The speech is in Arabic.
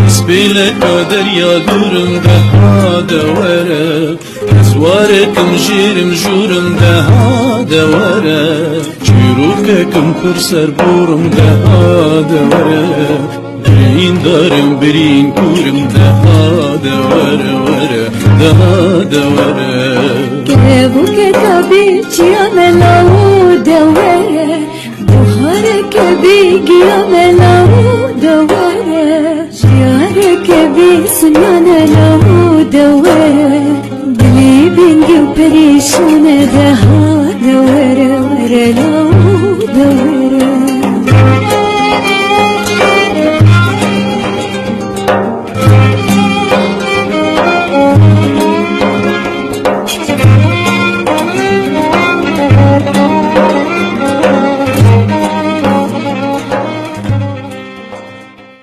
سبيلك دريا دورم ده هذا ورا زواركم جيرم جورم ده هذا ورا جيروككم فرسر بورم ده هذا ورا برين دارم برين كورم ده هذا ورا ورا ده هذا ورا كيفو كتابي جيام لو ده ورا بخارك بيجي يوم